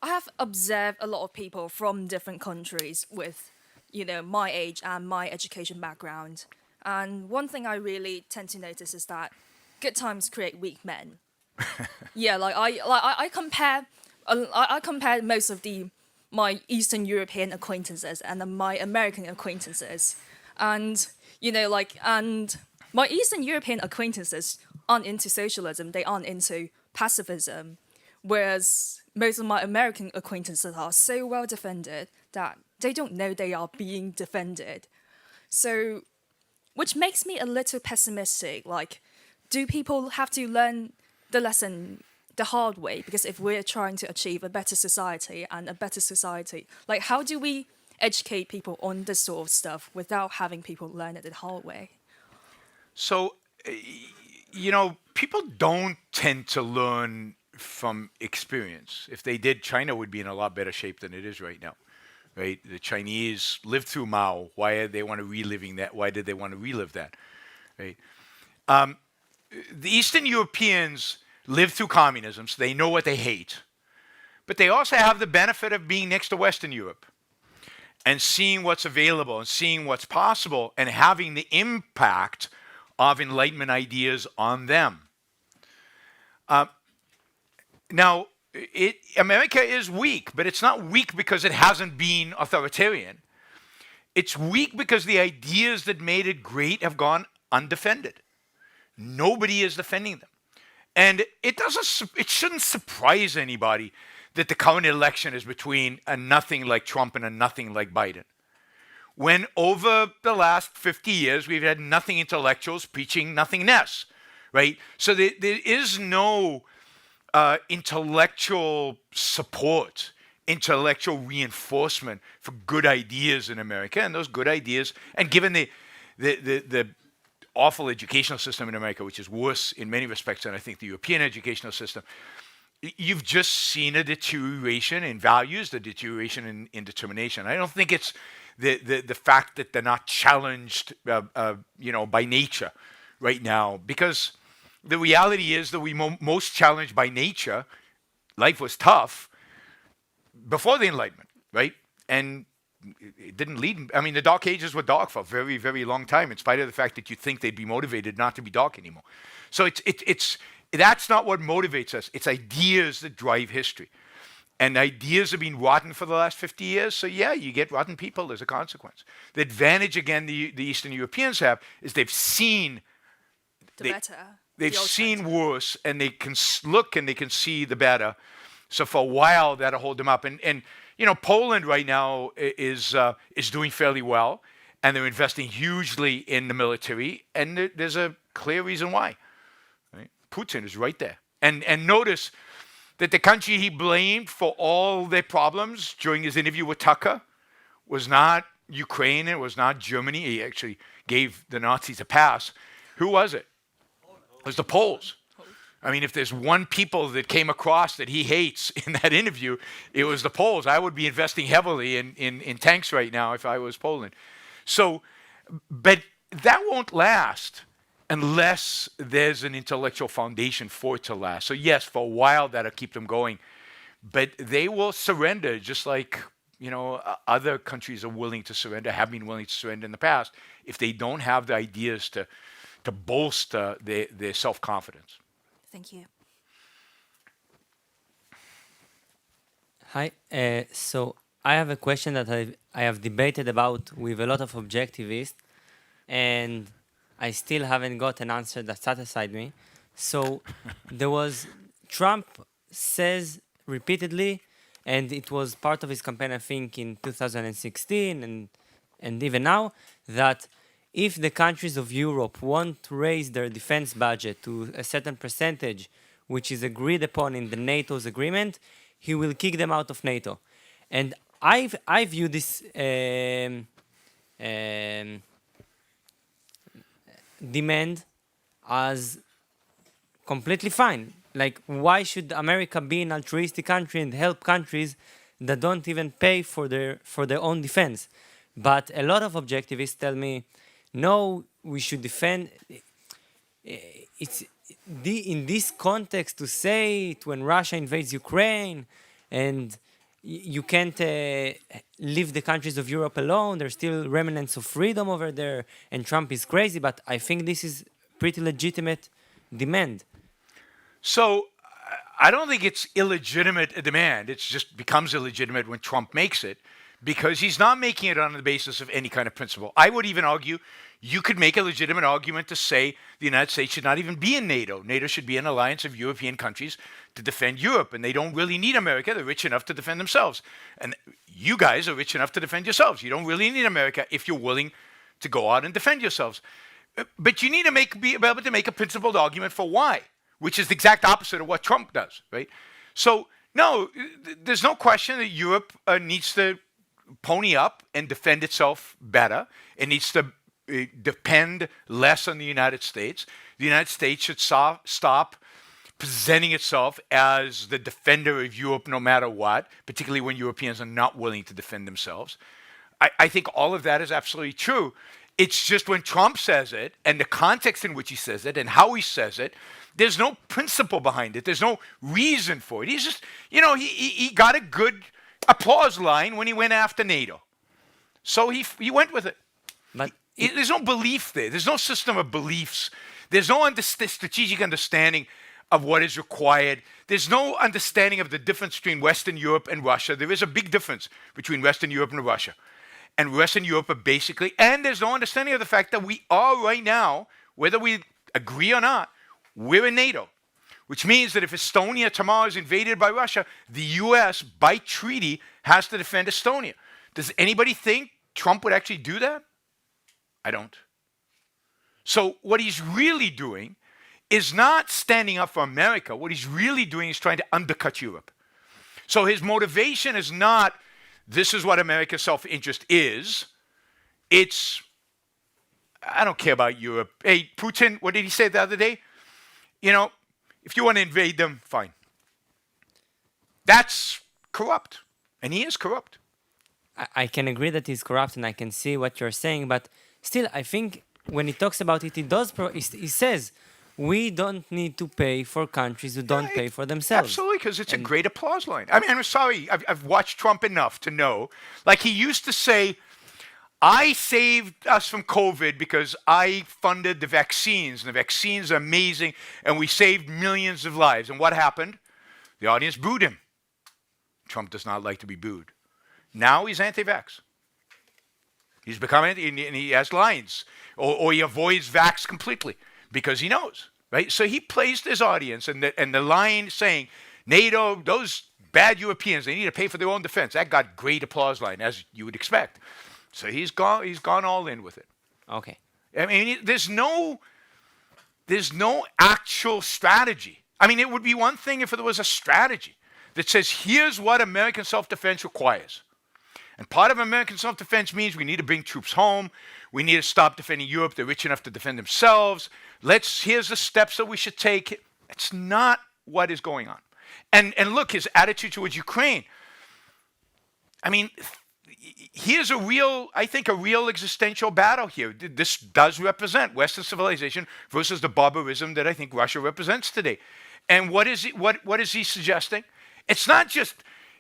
S2: I have observed a lot of people from different countries with, my age and my education background. And one thing I really tend to notice is that good times create weak men. Yeah, I compare, I compare most of my Eastern European acquaintances and then my American acquaintances, and and my Eastern European acquaintances aren't into socialism; they aren't into pacifism, whereas most of my American acquaintances are so well defended that they don't know they are being defended. So, which makes me a little pessimistic. Like, do people have to learn the lesson the hard way? Because if we're trying to achieve a better society and a better society, like, how do we educate people on this sort of stuff without having people learn it the hard way?
S1: So, people don't tend to learn from experience. If they did, China would be in a lot better shape than it is right now. Right? The Chinese lived through Mao. Why did they want to reliving that? Why did they want to relive that? Right? The Eastern Europeans lived through communism, so they know what they hate. But they also have the benefit of being next to Western Europe and seeing what's available and seeing what's possible and having the impact of Enlightenment ideas on them. Now, America is weak, but it's not weak because it hasn't been authoritarian. It's weak because the ideas that made it great have gone undefended. Nobody is defending them. And it shouldn't surprise anybody that the current election is between a nothing like Trump and a nothing like Biden. When over the last 50 years, we've had nothing intellectuals preaching nothingness, right? So there is no intellectual support, intellectual reinforcement for good ideas in America. And those good ideas, and given the awful educational system in America, which is worse in many respects than I think the European educational system, you've just seen a deterioration in values, the deterioration in determination. I don't think it's the fact that they're not challenged, by nature right now, because the reality is that we most challenged by nature. Life was tough before the Enlightenment, right? And it didn't lead. I mean, the Dark Ages were dark for a very, very long time, in spite of the fact that you think they'd be motivated not to be dark anymore. So it's that's not what motivates us. It's ideas that drive history. And ideas have been rotten for the last 50 years. So yeah, you get rotten people as a consequence. The advantage, again, the Eastern Europeans have is they've seen They've seen worse, and they can look and they can see the better. So for a while, that'll hold them up. And Poland right now is doing fairly well, and they're investing hugely in the military. And there's a clear reason why. Right? Putin is right there. And notice that the country he blamed for all their problems during his interview with Tucker was not Ukraine. It was not Germany. He actually gave the Nazis a pass. Who was it? It was the Poles. I mean, if there's one people that came across that he hates in that interview, it was the Poles. I would be investing heavily in tanks right now if I was Poland. So, but that won't last unless there's an intellectual foundation for it to last. So yes, for a while that'll keep them going, but they will surrender just like other countries are willing to surrender, have been willing to surrender in the past, if they don't have the ideas to bolster their self-confidence.
S2: Thank you.
S3: Hi. So I have a question that I have debated about with a lot of objectivists, and I still haven't got an answer that satisfied me. So Trump says repeatedly, and it was part of his campaign, I think, in 2016 and even now, that if the countries of Europe want to raise their defense budget to a certain percentage, which is agreed upon in the NATO's agreement, he will kick them out of NATO. And I view this demand as completely fine. Like, why should America be an altruistic country and help countries that don't even pay for their own defense? But a lot of objectivists tell me, no, we should defend. It's in this context to say it when Russia invades Ukraine, and you can't leave the countries of Europe alone. There's still remnants of freedom over there, and Trump is crazy. But I think this is pretty legitimate demand.
S1: So I don't think it's illegitimate a demand. It just becomes illegitimate when Trump makes it, because he's not making it on the basis of any kind of principle. I would even argue you could make a legitimate argument to say the United States should not even be in NATO. NATO should be an alliance of European countries to defend Europe, and they don't really need America. They're rich enough to defend themselves. And you guys are rich enough to defend yourselves. You don't really need America if you're willing to go out and defend yourselves. But you need to be able to make a principled argument for why, which is the exact opposite of what Trump does, right? So, no, there's no question that Europe needs to pony up and defend itself better. It needs to depend less on the United States. The United States should stop presenting itself as the defender of Europe no matter what, particularly when Europeans are not willing to defend themselves. I think all of that is absolutely true. It's just when Trump says it, and the context in which he says it, and how he says it, there's no principle behind it. There's no reason for it. He's just, he got a good applause line when he went after NATO. So he went with it.
S3: But
S1: there's no belief there. There's no system of beliefs. There's no strategic understanding of what is required. There's no understanding of the difference between Western Europe and Russia. There is a big difference between Western Europe and Russia. And Western Europe are basically, and there's no understanding of the fact that we are right now, whether we agree or not, we're in NATO. Which means that if Estonia tomorrow is invaded by Russia, the US, by treaty, has to defend Estonia. Does anybody think Trump would actually do that? I don't. So what he's really doing is not standing up for America. What he's really doing is trying to undercut Europe. So his motivation is not, this is what America's self-interest is. It's, I don't care about Europe. Hey, Putin, what did he say the other day? If you want to invade them, fine. That's corrupt. And he is corrupt.
S3: I can agree that he's corrupt, and I can see what you're saying, but still, I think when he talks about it, he says, we don't need to pay for countries who don't pay for themselves.
S1: Absolutely, because it's a great applause line. I mean, I'm sorry, I've watched Trump enough to know. Like, he used to say, I saved us from COVID because I funded the vaccines, and the vaccines are amazing, and we saved millions of lives. And what happened? The audience booed him. Trump does not like to be booed. Now he's anti-vax. He's becoming, and he has lines, or he avoids vax completely because he knows, right? So he plays his audience, and the line saying, NATO, those bad Europeans, they need to pay for their own defense. That got great applause line, as you would expect. So he's gone all in with it.
S3: Okay.
S1: I mean, there's no actual strategy. I mean, it would be one thing if there was a strategy that says, here's what American self-defense requires. And part of American self-defense means we need to bring troops home. We need to stop defending Europe. They're rich enough to defend themselves. Here's the steps that we should take. It's not what is going on. And look, his attitude towards Ukraine. I mean, here's a real existential battle here. This does represent Western civilization versus the barbarism that I think Russia represents today. And what is he suggesting? It's not just,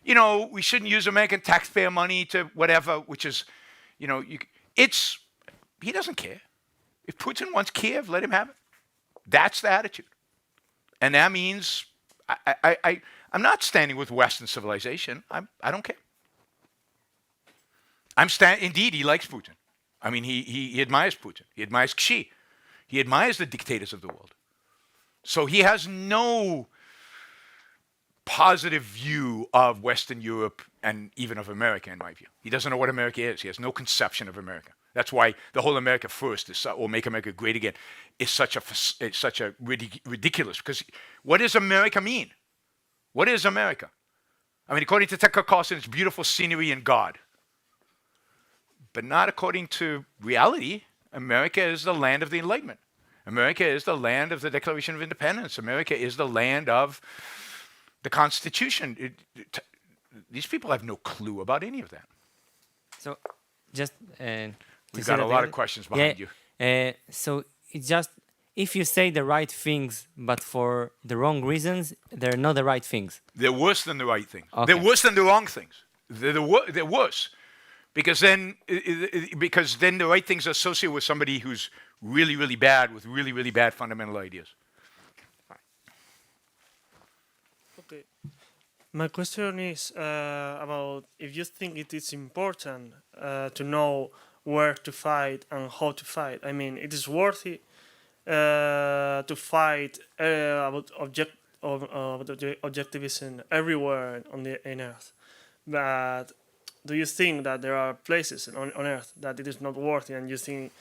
S1: we shouldn't use American taxpayer money to whatever, which is, he doesn't care. If Putin wants Kiev, let him have it. That's the attitude. And that means I'm not standing with Western civilization. I don't care. Indeed, he likes Putin. I mean, he admires Putin. He admires Xi. He admires the dictators of the world. So he has no positive view of Western Europe and even of America, in my view. He doesn't know what America is. He has no conception of America. That's why the whole America First is, or Make America Great Again, is such a ridiculous. Because what does America mean? What is America? I mean, according to Tucker Carlson, it's beautiful scenery and God. But not according to reality. America is the land of the Enlightenment. America is the land of the Declaration of Independence. America is the land of the Constitution. These people have no clue about any of that.
S3: So, just
S1: We've got a lot of questions behind you.
S3: So it's just if you say the right things, but for the wrong reasons, they're not the right things.
S1: They're worse than the right things.
S3: Okay.
S1: They're worse than the wrong things. They're worse, because then the right things are associated with somebody who's really, really bad with really, really bad fundamental ideas.
S4: Okay. My question is about if you think it is important to know where to fight and how to fight. I mean, it is worthy to fight about objectivism everywhere in Earth. But do you think that there are places on Earth that it is not worthy, and you think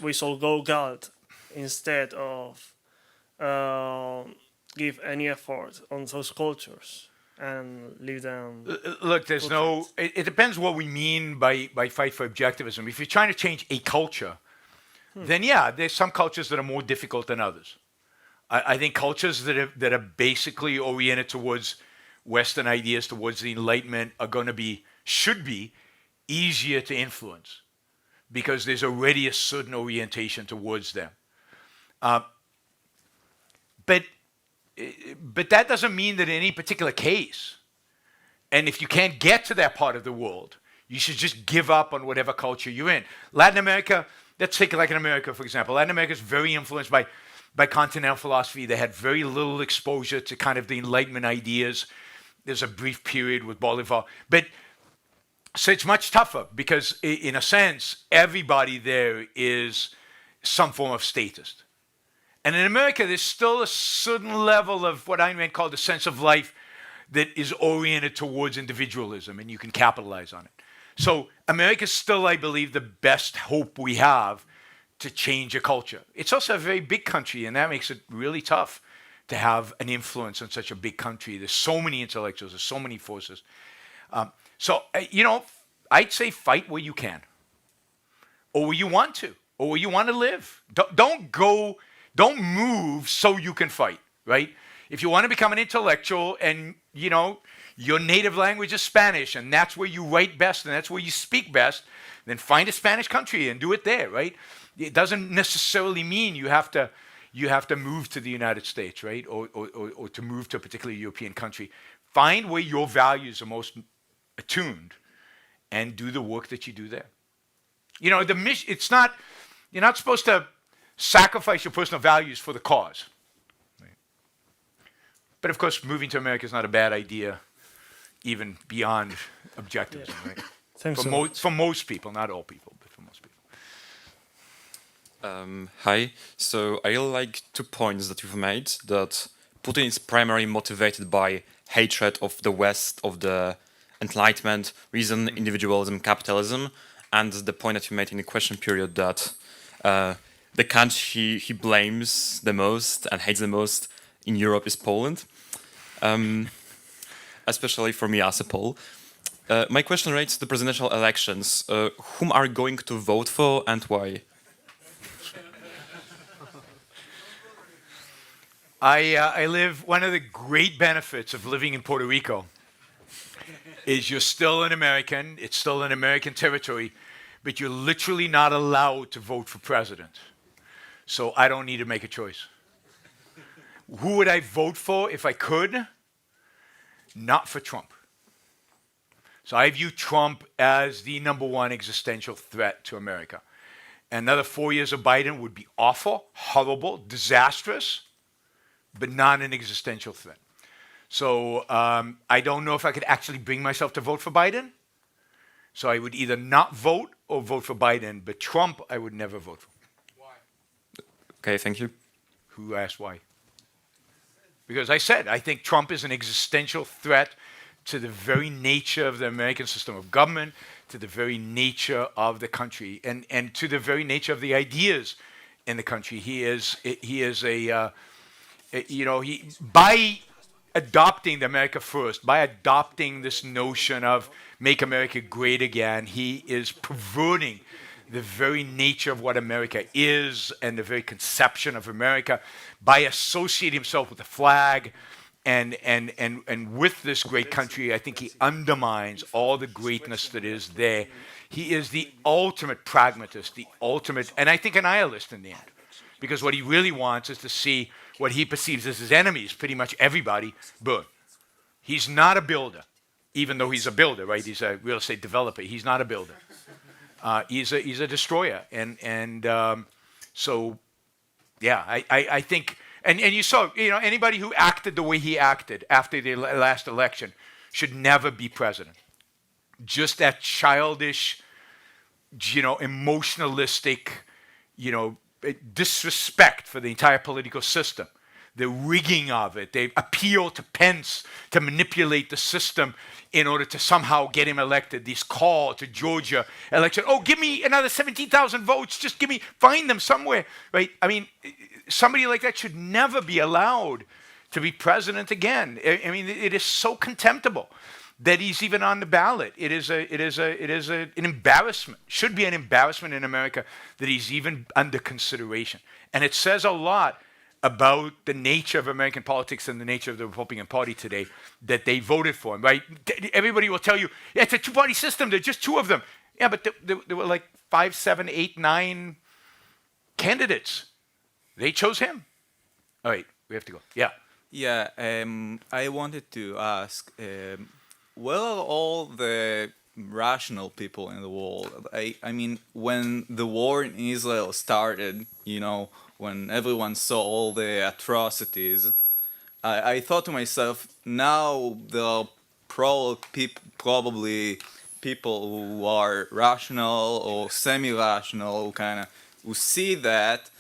S4: we shall go God instead of give any effort on those cultures and leave them?
S1: Look, there's no. It depends what we mean by fight for objectivism. If you're trying to change a culture, then yeah, there's some cultures that are more difficult than others. I think cultures that are basically oriented towards Western ideas, towards the Enlightenment, should be easier to influence because there's already a certain orientation towards them. But that doesn't mean that in any particular case, and if you can't get to that part of the world, you should just give up on whatever culture you're in. Latin America, let's take it like in America, for example. Latin America is very influenced by continental philosophy. They had very little exposure to kind of the Enlightenment ideas. There's a brief period with Bolivar. So it's much tougher because, in a sense, everybody there is some form of statist. And in America, there's still a certain level of what Ayn Rand called a sense of life that is oriented towards individualism, and you can capitalize on it. So America's still, I believe, the best hope we have to change a culture. It's also a very big country, and that makes it really tough to have an influence on such a big country. There's so many intellectuals, there's so many forces. I'd say fight where you can, or where you want to, or where you want to live. Don't move so you can fight, right? If you want to become an intellectual and, your native language is Spanish and that's where you write best and that's where you speak best, then find a Spanish country and do it there, right? It doesn't necessarily mean you have to move to the United States, right? Or to move to a particular European country. Find where your values are most attuned and do the work that you do there. The mission, you're not supposed to sacrifice your personal values for the cause. Right? But of course, moving to America is not a bad idea, even beyond objectivism, right?
S4: Thanks.
S1: For most people, not all people, but for most people.
S5: Hi. So I really like 2 points that you've made, that Putin is primarily motivated by hatred of the West, of the Enlightenment, reason, individualism, capitalism, and the point that you made in the question period that the country he blames the most and hates the most in Europe is Poland, especially for me as a Pole. My question relates to the presidential elections. Whom are you going to vote for and why?
S1: One of the great benefits of living in Puerto Rico is you're still an American, it's still an American territory, but you're literally not allowed to vote for president. So I don't need to make a choice. Who would I vote for if I could? Not for Trump. So I view Trump as the #1 existential threat to America. Another 4 years of Biden would be awful, horrible, disastrous, but not an existential threat. So I don't know if I could actually bring myself to vote for Biden. So I would either not vote or vote for Biden, but Trump I would never vote for.
S5: Okay, thank you.
S1: Who asked why? Because I said, I think Trump is an existential threat to the very nature of the American system of government, to the very nature of the country, and to the very nature of the ideas in the country. He is by adopting the America First, by adopting this notion of make America great again, he is perverting the very nature of what America is and the very conception of America by associating himself with the flag and with this great country. I think he undermines all the greatness that is there. He is the ultimate pragmatist, the ultimate, and I think a nihilist in the end. Because what he really wants is to see what he perceives as his enemies, pretty much everybody, burn. He's not a builder, even though he's a builder, right? He's a real estate developer. He's not a builder. He's a destroyer, so yeah, I think, and you saw, anybody who acted the way he acted after the last election should never be president. Just that childish, emotionalistic, disrespect for the entire political system, the rigging of it. They appeal to Pence to manipulate the system in order to somehow get him elected. This call to Georgia election, oh, give me another 17,000 votes, just find them somewhere, right? I mean, somebody like that should never be allowed to be president again. I mean, it is so contemptible that he's even on the ballot. It is an embarrassment. Should be an embarrassment in America that he's even under consideration. And it says a lot about the nature of American politics and the nature of the Republican Party today, that they voted for him, right? Everybody will tell you, yeah, it's a two-party system, there's just two of them. Yeah, but there were like 5, 7, 8, 9 candidates. They chose him. All right, we have to go. Yeah.
S6: Yeah, I wanted to ask, well, all the rational people in the world, I mean, when the war in Israel started, when everyone saw all the atrocities, I thought to myself, now there are probably people who are rational or semi-rational, who see that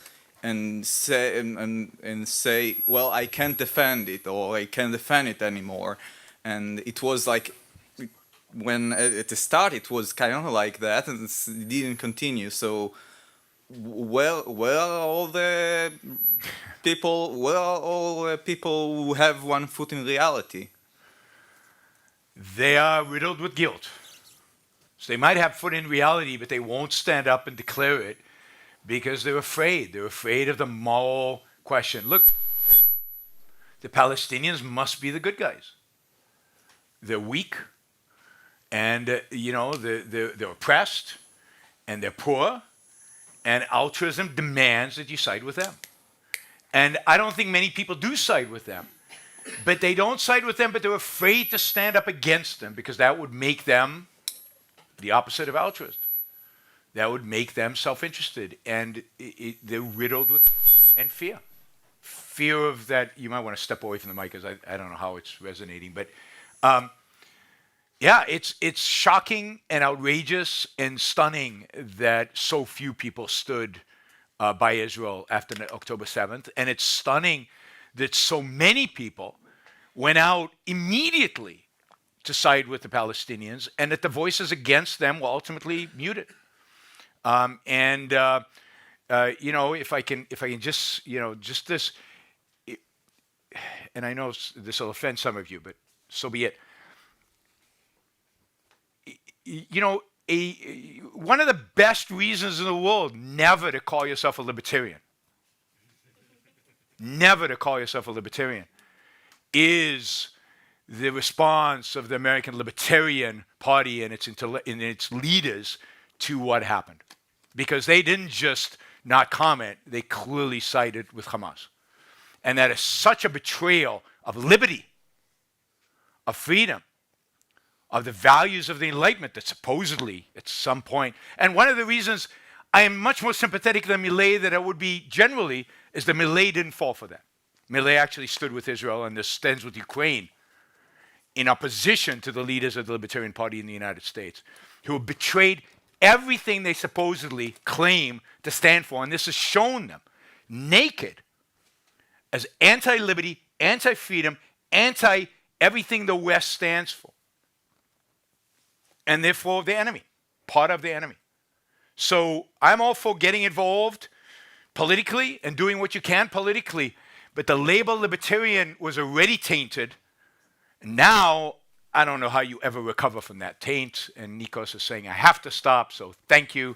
S6: and say, well, I can't defend it, or I can't defend it anymore. And it was like, when at the start it was kind of like that, and it didn't continue. So, where are all the people who have one foot in reality?
S1: They are riddled with guilt. So they might have foot in reality, but they won't stand up and declare it because they're afraid. They're afraid of the moral question. Look, the Palestinians must be the good guys. They're weak, and they're oppressed, and they're poor, and altruism demands that you side with them. And I don't think many people do side with them. But they don't side with them, but they're afraid to stand up against them because that would make them the opposite of altruist. That would make them self-interested. And they're riddled with and fear. Fear of that. You might want to step away from the mic because I don't know how it's resonating. But yeah, it's shocking and outrageous and stunning that so few people stood by Israel after October 7th. And it's stunning that so many people went out immediately to side with the Palestinians, and that the voices against them were ultimately muted. If I can just, just this, and I know this will offend some of you, but so be it. One of the best reasons in the world never to call yourself a libertarian, is the response of the American Libertarian Party and its leaders to what happened. Because they didn't just not comment, they clearly sided with Hamas. And that is such a betrayal of liberty, of freedom, of the values of the Enlightenment that supposedly at some point, and one of the reasons I am much more sympathetic than Milei than I would be generally is that Milei didn't fall for that. Milei actually stood with Israel and stands with Ukraine in opposition to the leaders of the Libertarian Party in the United States, who have betrayed everything they supposedly claim to stand for. And this has shown them naked as anti-liberty, anti-freedom, anti-everything the West stands for. And therefore the enemy, part of the enemy. So I'm all for getting involved politically and doing what you can politically, but the label libertarian was already tainted. Now, I don't know how you ever recover from that taint, and Nikos is saying, I have to stop, so thank you.